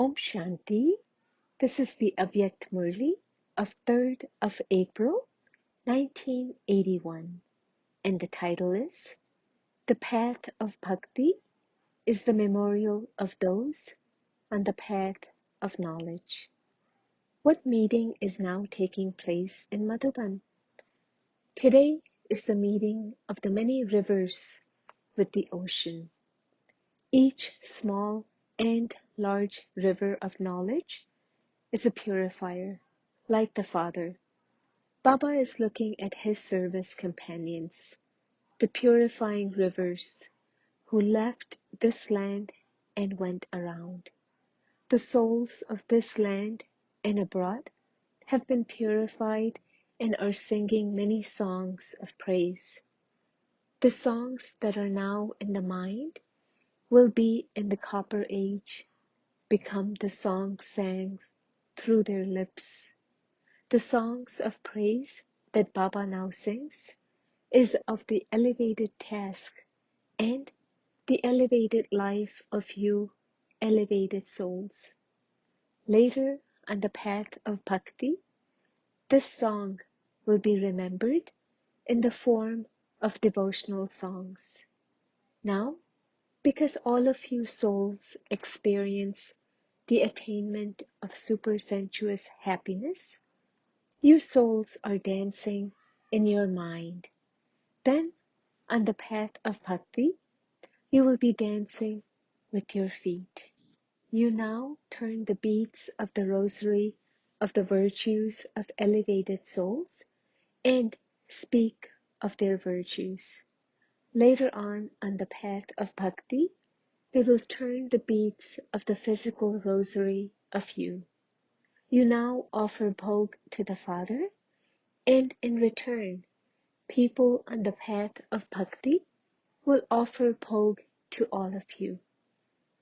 Om Shanti. This is the Avyakt Murli of 3rd of April, 1981. And the title is The Path of Bhakti is the Memorial of Those on the Path of Knowledge. What meeting is now taking place in Madhuban? Today is the meeting of the many rivers with the ocean. Each small and large river of knowledge is a purifier, like the Father. Baba is looking at his service companions, the purifying rivers, who left this land and went around. The souls of this land and abroad have been purified and are singing many songs of praise. The songs that are now in the mind will be in the Copper Age, become the songs sang through their lips. The songs of praise that Baba now sings is of the elevated task and the elevated life of you elevated souls. Later on the path of bhakti, this song will be remembered in the form of devotional songs. Now, because all of you souls experience the attainment of supersensuous happiness, you souls are dancing in your mind. Then, on the path of bhakti, you will be dancing with your feet. You now turn the beads of the rosary of the virtues of elevated souls and speak of their virtues. Later on the path of bhakti, they will turn the beads of the physical rosary of you. You now offer bhog to the Father, and in return, people on the path of bhakti will offer bhog to all of you.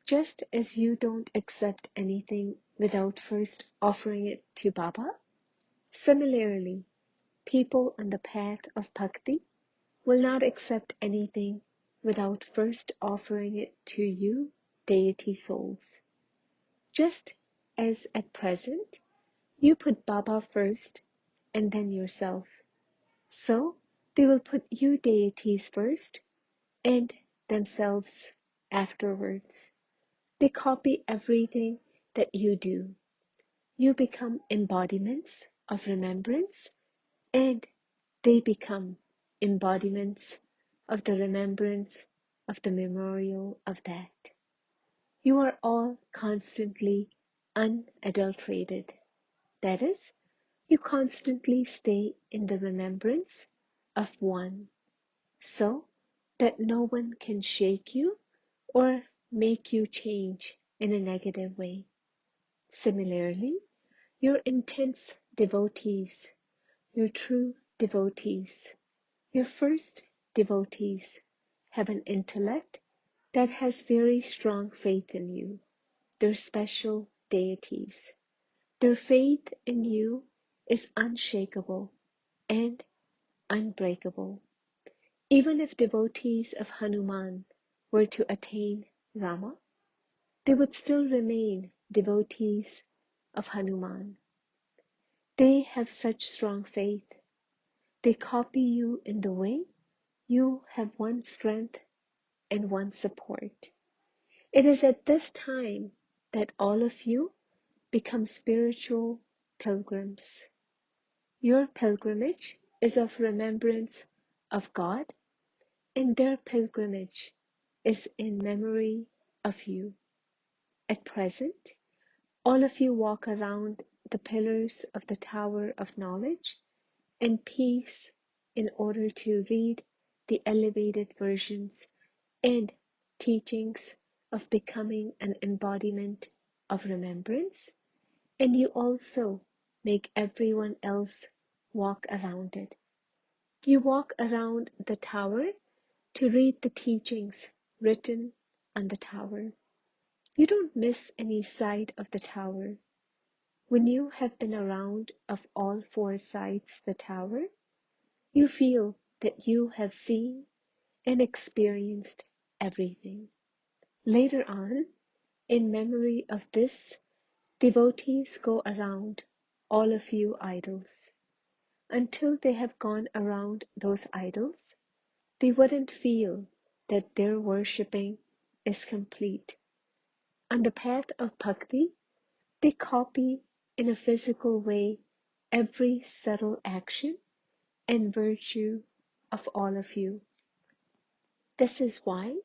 Just as you don't accept anything without first offering it to Baba, similarly, people on the path of bhakti will not accept anything without first offering it to you, deity souls. Just as at present, you put Baba first and then yourself. So they will put you deities first and themselves afterwards. They copy everything that you do. You become embodiments of remembrance, and they become embodiments of the remembrance of the memorial of that. You are all constantly unadulterated. That is, you constantly stay in the remembrance of one, so that no one can shake you or make you change in a negative way. Similarly, your intense devotees, your true devotees, your first devotees have an intellect that has very strong faith in you. They're special deities. Their faith in you is unshakable and unbreakable. Even if devotees of Hanuman were to attain Rama, they would still remain devotees of Hanuman. They have such strong faith. They copy you in the way you have one strength and one support. It is at this time that all of you become spiritual pilgrims. Your pilgrimage is of remembrance of God, and their pilgrimage is in memory of you. At present, all of you walk around the pillars of the Tower of Knowledge and Peace in order to read the elevated versions and teachings of becoming an embodiment of remembrance, and you also make everyone else walk around it. You walk around the tower to read the teachings written on the tower. You don't miss any side of the tower. When you have been around of all four sides the tower, you feel that you have seen and experienced everything. Later on, in memory of this Devotees go around all a few idols. Until they have gone around those idols, they wouldn't feel that their worshipping is complete. On the path of bhakti, they copy in a physical way every subtle action and virtue of all of you. This is why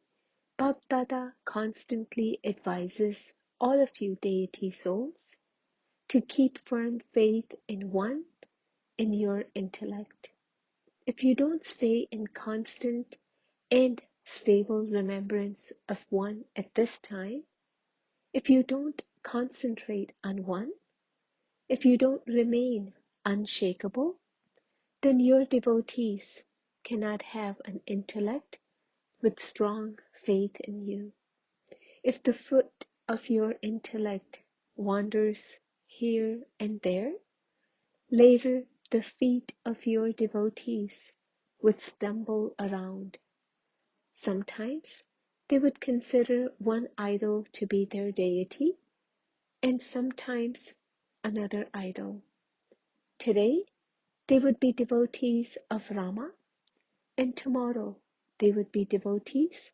Bhagdada constantly advises all of you deity souls to keep firm faith in one in your intellect. If you don't stay in constant and stable remembrance of one at this time, if you don't concentrate on one, if you don't remain unshakable, then your devotees cannot have an intellect with strong faith in you. If the foot of your intellect wanders here and there, later the feet of your devotees would stumble around. Sometimes they would consider one idol to be their deity, and sometimes another idol. Today they would be devotees of Rama, and tomorrow they would be devotees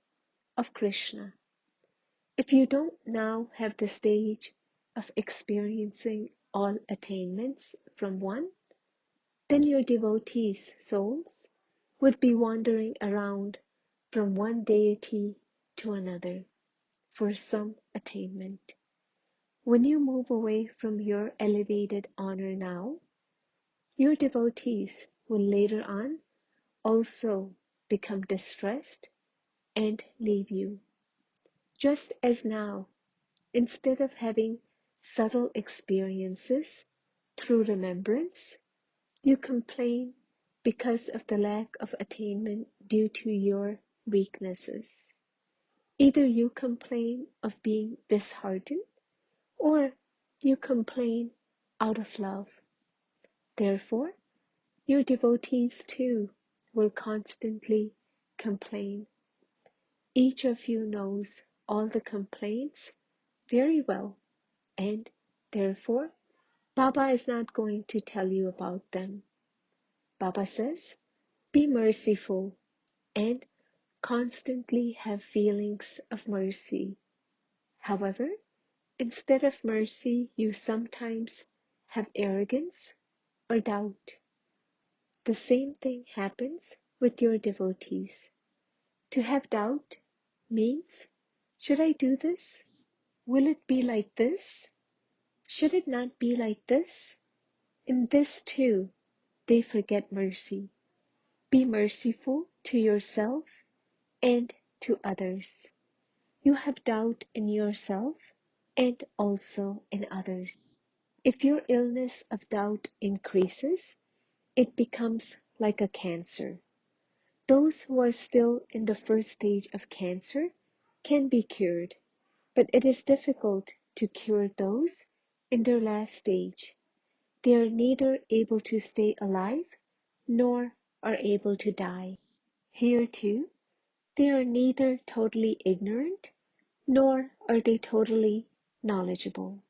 of Krishna. If you don't now have the stage of experiencing all attainments from one, then your devotees' souls would be wandering around from one deity to another for some attainment. When you move away from your elevated honor now, your devotees will later on also become distressed and leave you. Just as now, instead of having subtle experiences through remembrance, you complain because of the lack of attainment due to your weaknesses. Either you complain of being disheartened or you complain out of love. Therefore, your devotees too will constantly complain. Each of you knows all the complaints very well, and therefore, Baba is not going to tell you about them. Baba says, be merciful and constantly have feelings of mercy. However, instead of mercy, you sometimes have arrogance or doubt. The same thing happens with your devotees. To have doubt means, should I do this? Will it be like this? Should it not be like this? In this too, they forget mercy. Be merciful to yourself and to others. You have doubt in yourself and also in others. If your illness of doubt increases, it becomes like a cancer. Those who are still in the first stage of cancer can be cured, but it is difficult to cure those in their last stage. They are neither able to stay alive nor are able to die. Here too, they are neither totally ignorant nor are they totally knowledgeable.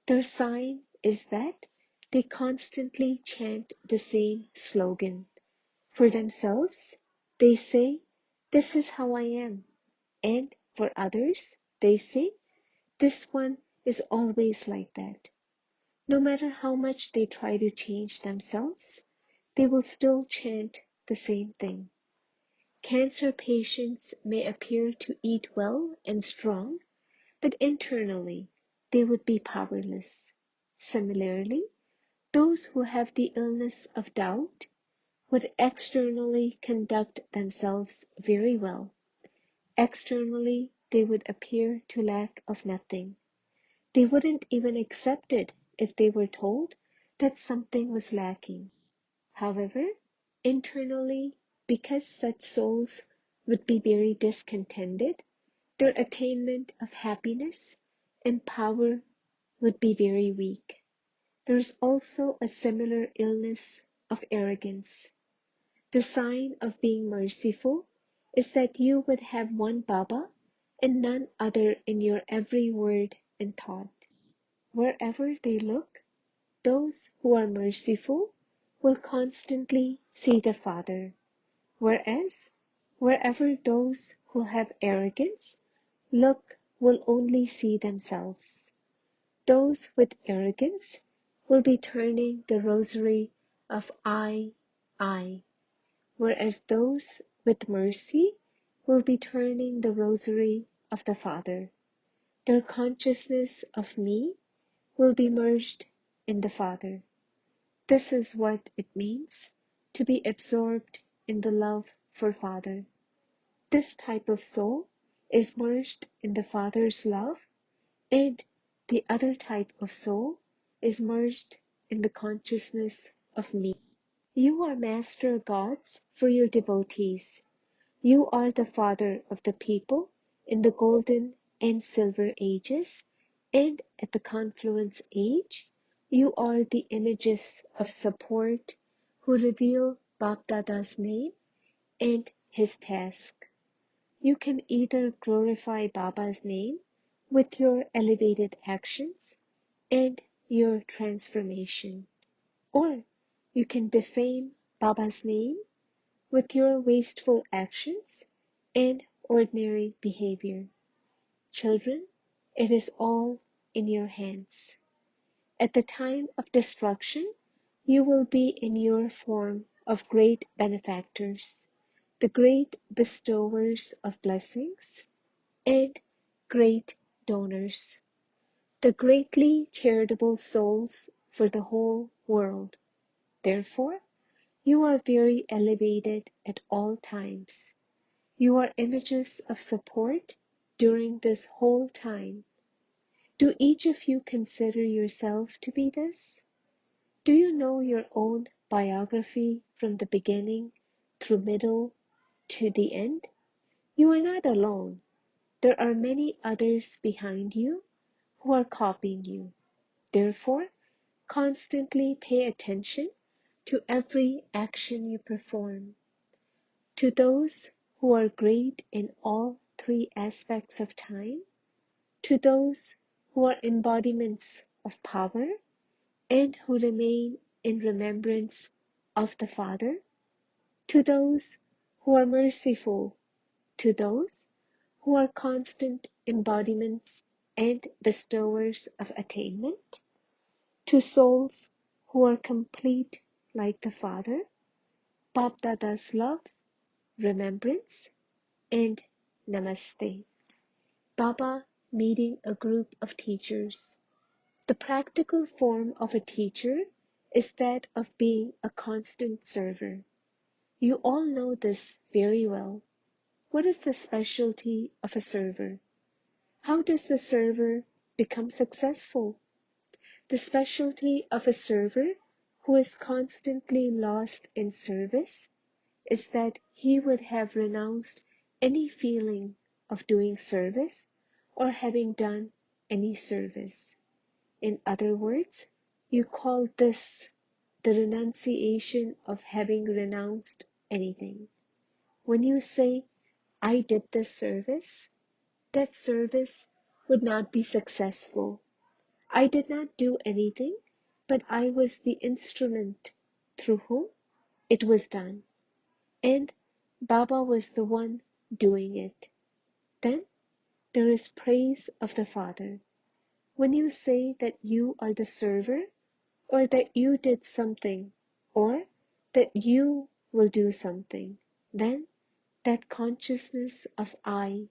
Their sign is that they constantly chant the same slogan. For themselves, they say, this is how I am. And for others, they say, this one is always like that. No matter how much they try to change themselves, they will still chant the same thing. Cancer patients may appear to eat well and strong, but internally they would be powerless. Similarly, those who have the illness of doubt would externally conduct themselves very well. Externally, they would appear to lack of nothing. They wouldn't even accept it if they were told that something was lacking. However, internally, because such souls would be very discontented, their attainment of happiness and power would be very weak. There is also a similar illness of arrogance. The sign of being merciful is that you would have one Baba and none other in your every word and thought. wherever they look, those who are merciful will constantly see the Father, whereas wherever those who have arrogance look will only see themselves. Those with arrogance will be turning the rosary of I, whereas those with mercy will be turning the rosary of the Father. Their consciousness of me will be merged in the Father. This is what it means to be absorbed in the love for Father. This type of soul is merged in the Father's love, and the other type of soul is merged in the consciousness of me. You are master gods for your devotees. You are the Father of the people in the golden and silver ages, and at the confluence age, you are the images of support who reveal Bapdada's name and his task. You can either glorify Baba's name with your elevated actions and your transformation, or you can defame Baba's name with your wasteful actions and ordinary behavior. Children, it is all in your hands. At the time of destruction, you will be in your form of great benefactors, the great bestowers of blessings, and great donors, the greatly charitable souls for the whole world. Therefore, you are very elevated at all times. You are images of support during this whole time. Do each of you consider yourself to be this? Do you know your own biography from the beginning through middle to the end? You are not alone. There are many others behind you who are copying you. Therefore, constantly pay attention to every action you perform. To those who are great in all three aspects of time, to those who are embodiments of power and who remain in remembrance of the Father, to those who are merciful, to those who are constant embodiments and bestowers of attainment, to souls who are complete like the Father, Bapdada's love, remembrance, and Namaste. Baba meeting a group of teachers. The practical form of a teacher is that of being a constant server. You all know this very well. What is the specialty of a server? How does the server become successful? The specialty of a server who is constantly lost in service is that he would have renounced any feeling of doing service or having done any service. In other words, you call this the renunciation of having renounced anything. When you say, I did this service, that service would not be successful. I did not do anything, but I was the instrument through whom it was done. And Baba was the one doing it. Then there is praise of the Father. When you say that you are the server, or that you did something, or that you will do something, then that consciousness of I,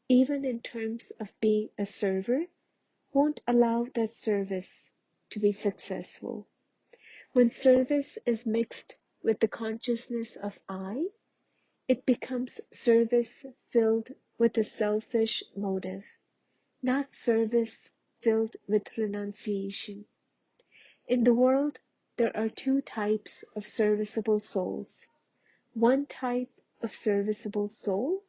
even in terms of being a server, won't allow that service to be successful. When service is mixed with the consciousness of I, it becomes service filled with a selfish motive, not service filled with renunciation. In the world, there are two types of serviceable souls. One type of serviceable soul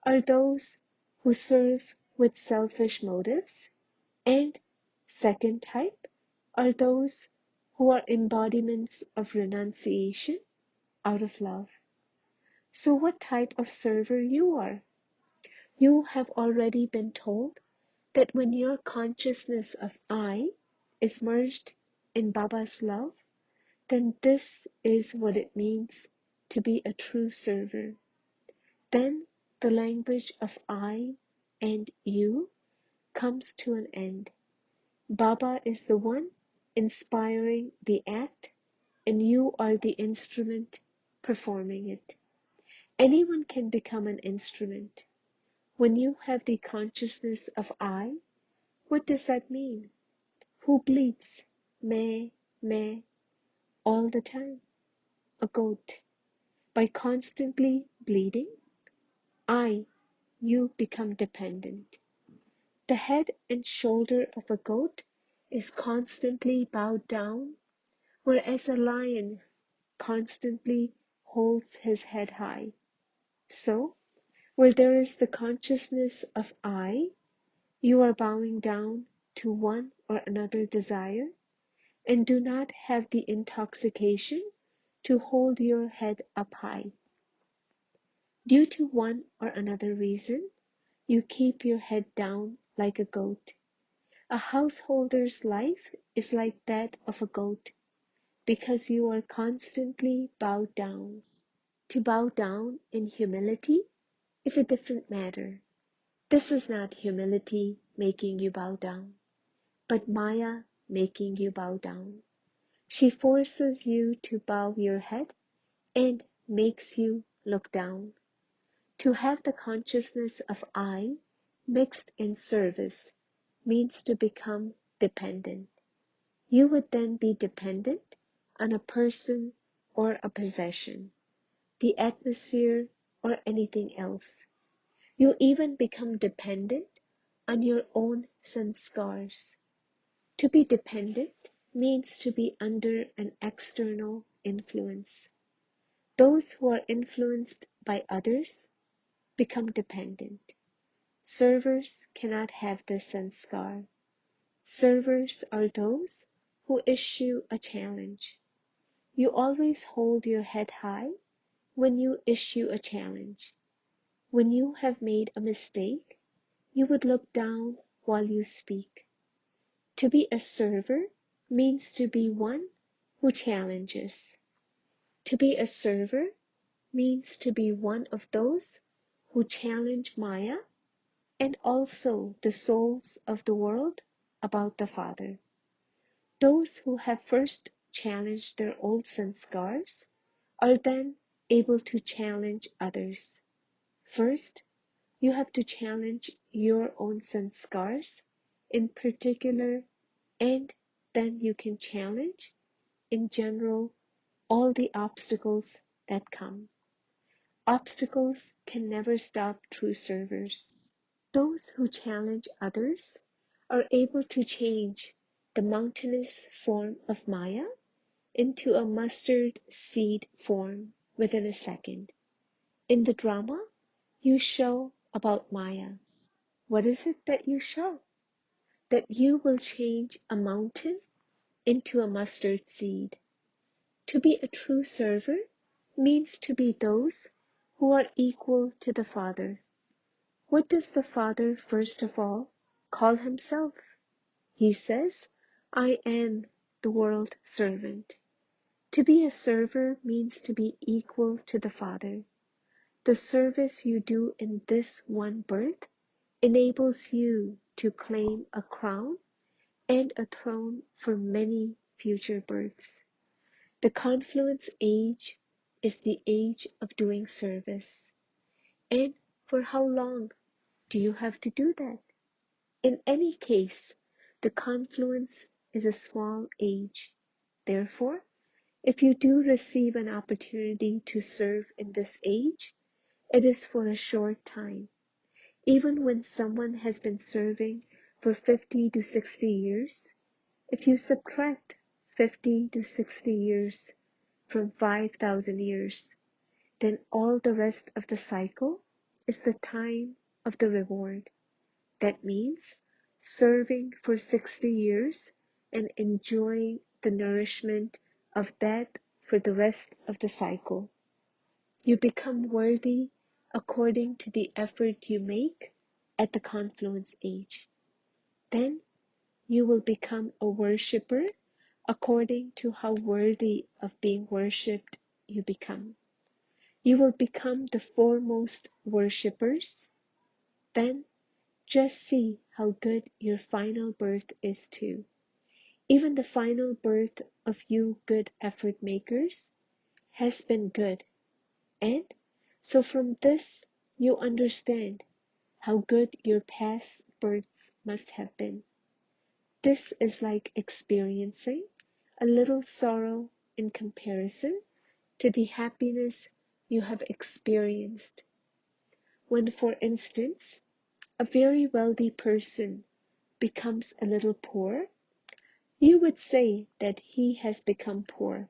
are those who serve with selfish motives, and second type are those who are embodiments of renunciation out of love. So what type of server you are? You have already been told that when your consciousness of I is merged in Baba's love, then this is what it means to be a true server. Then the language of I and you comes to an end. Baba is the one inspiring the act, and you are the instrument performing it. Anyone can become an instrument. When you have the consciousness of I, what does that mean? Who bleats? Meh, meh, all the time? A goat. By constantly bleeding, you become dependent. The head and shoulder of a goat is constantly bowed down, whereas a lion constantly holds his head high. So, where there is the consciousness of I, you are bowing down to one or another desire and do not have the intoxication to hold your head up high. Due to one or another reason, you keep your head down like a goat. A householder's life is like that of a goat, because you are constantly bowed down. To bow down in humility is a different matter. This is not humility making you bow down, but Maya making you bow down. She forces you to bow your head and makes you look down. To have the consciousness of I mixed in service means to become dependent. You would then be dependent on a person or a possession, the atmosphere, or anything else. You even become dependent on your own sanskars. To be dependent means to be under an external influence. Those who are influenced by others become dependent. Servers cannot have this sanskar. Servers are those who issue a challenge. You always hold your head high when you issue a challenge. When you have made a mistake, you would look down while you speak. To be a server means to be one who challenges. To be a server means to be one of those who challenge Maya and also the souls of the world about the Father. Those who have first challenged their old sanskars are then able to challenge others. First, you have to challenge your own sanskars in particular, and then you can challenge, in general, all the obstacles that come. Obstacles can never stop true servers. Those who challenge others are able to change the mountainous form of Maya into a mustard seed form within a second. In the drama, you show about Maya. What is it that you show? That you will change a mountain into a mustard seed. To be a true server means to be those who are equal to the Father. What does the Father first of all call himself? He says, I am the world servant. To be a server means to be equal to the Father. The service you do in this one birth enables you to claim a crown and a throne for many future births. The confluence age is the age of doing service. And for how long do you have to do that? In any case, the confluence is a small age. Therefore, if you do receive an opportunity to serve in this age, it is for a short time. Even when someone has been serving for 50 to 60 years, if you subtract 50 to 60 years from 5,000 years, then all the rest of the cycle is the time of the reward. That means serving for 60 years and enjoying the nourishment of that for the rest of the cycle. You become worthy according to the effort you make at the confluence age. Then you will become a worshipper according to how worthy of being worshipped you become. You will become the foremost worshippers. Then just see how good your final birth is too. Even the final birth of you good effort makers has been good. And so from this you understand how good your past births must have been. This is like experiencing a little sorrow in comparison to the happiness you have experienced. When, for instance, a very wealthy person becomes a little poor, you would say that he has become poor.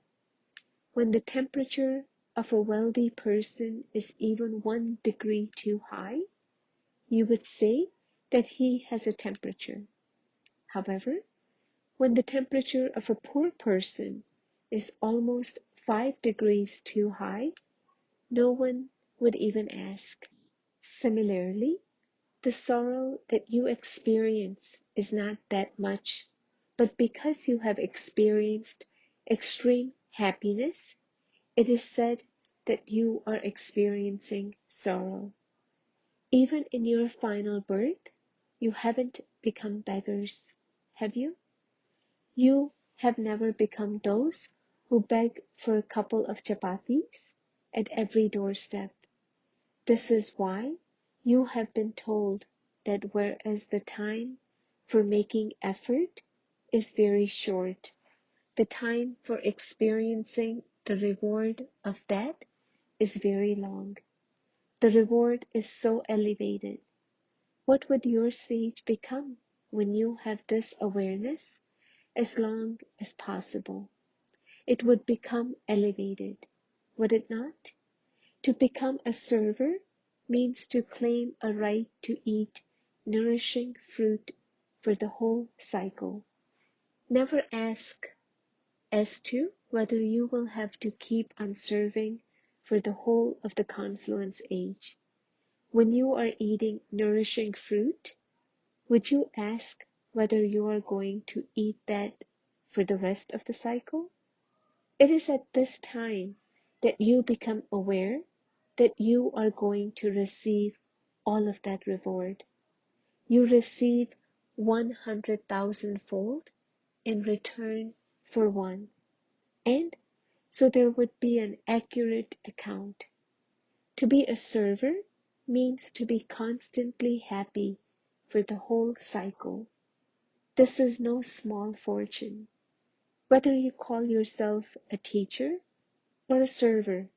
When the temperature of a wealthy person is even 1 degree too high, you would say that he has a temperature. However, when the temperature of a poor person is almost 5 degrees too high, no one would even ask. Similarly, the sorrow that you experience is not that much, but because you have experienced extreme happiness, it is said that you are experiencing sorrow. Even in your final birth, you haven't become beggars, have you? You have never become those who beg for a couple of chapatis at every doorstep. This is why you have been told that whereas the time for making effort is very short, the time for experiencing the reward of that is very long. The reward is so elevated. What would your stage become when you have this awareness as long as possible? It would become elevated, would it not? To become a server means to claim a right to eat nourishing fruit for the whole cycle. Never ask as to whether you will have to keep on serving for the whole of the confluence age. When you are eating nourishing fruit, would you ask whether you are going to eat that for the rest of the cycle? It is at this time that you become aware that you are going to receive all of that reward. You receive 100,000 fold in return for one. And so there would be an accurate account. To be a server means to be constantly happy for the whole cycle. This is no small fortune. Whether you call yourself a teacher or a server,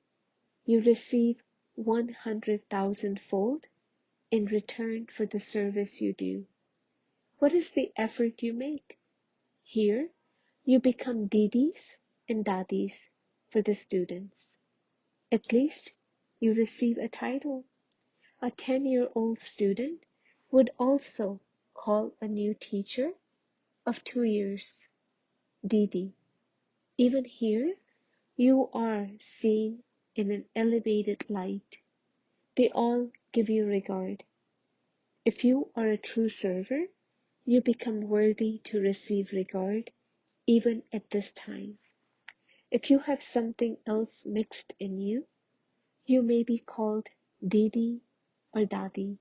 you receive 100,000 fold in return for the service you do. What is the effort you make? Here, you become didis and dadis for the students. At least you receive a title. A 10-year-old student would also call a new teacher of 2 years Didi. Even here, you are seen in an elevated light. They all give you regard. If you are a true server, you become worthy to receive regard even at this time. If you have something else mixed in you, you may be called Didi or Dadi,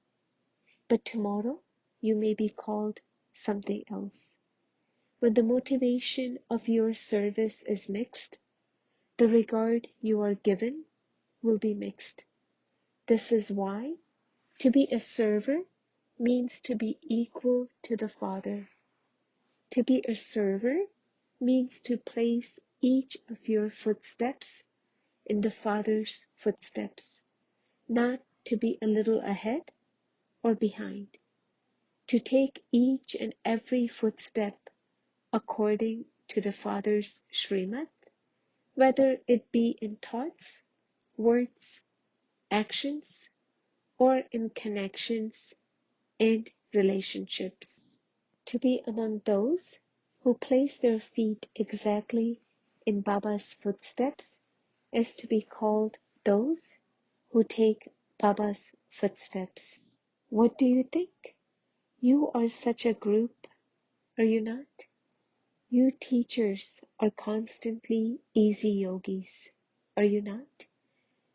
but tomorrow you may be called something else. When the motivation of your service is mixed, the regard you are given will be mixed. This is why to be a server means to be equal to the Father. To be a server means to place each of your footsteps in the Father's footsteps, not to be a little ahead or behind. To take each and every footstep according to the Father's Srimad, whether it be in thoughts, words, actions, or in connections and relationships. To be among those who place their feet exactly in Baba's footsteps is to be called those who take Baba's footsteps. What do you think? You are such a group are you not? You teachers are constantly easy yogis, are you not?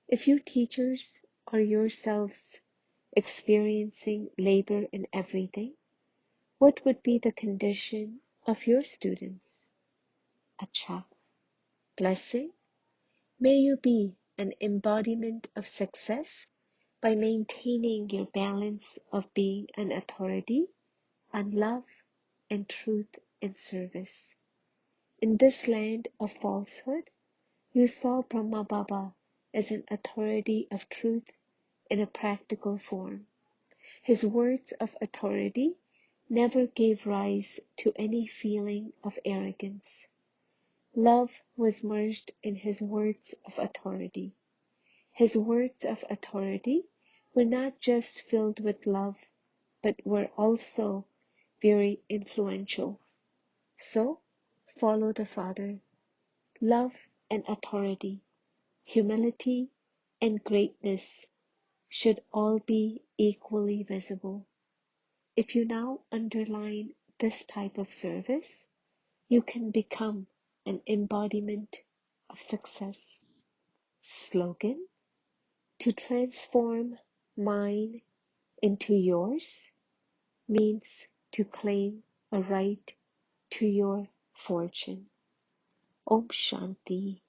If you teachers are yourselves experiencing labor in everything, what would be the condition of your students? Acha. Blessing. May you be an embodiment of success by maintaining your balance of being an authority and love and truth and service. In this land of falsehood, you saw Brahma Baba as an authority of truth in a practical form. His words of authority never gave rise to any feeling of arrogance. Love was merged in his words of authority. His words of authority were not just filled with love, but were also very influential. So, follow the Father. Love and authority, humility and greatness should all be equally visible. If you now underline this type of service, you can become an embodiment of success. Slogan: to transform mine into yours means to claim a right to your fortune. Om Shanti.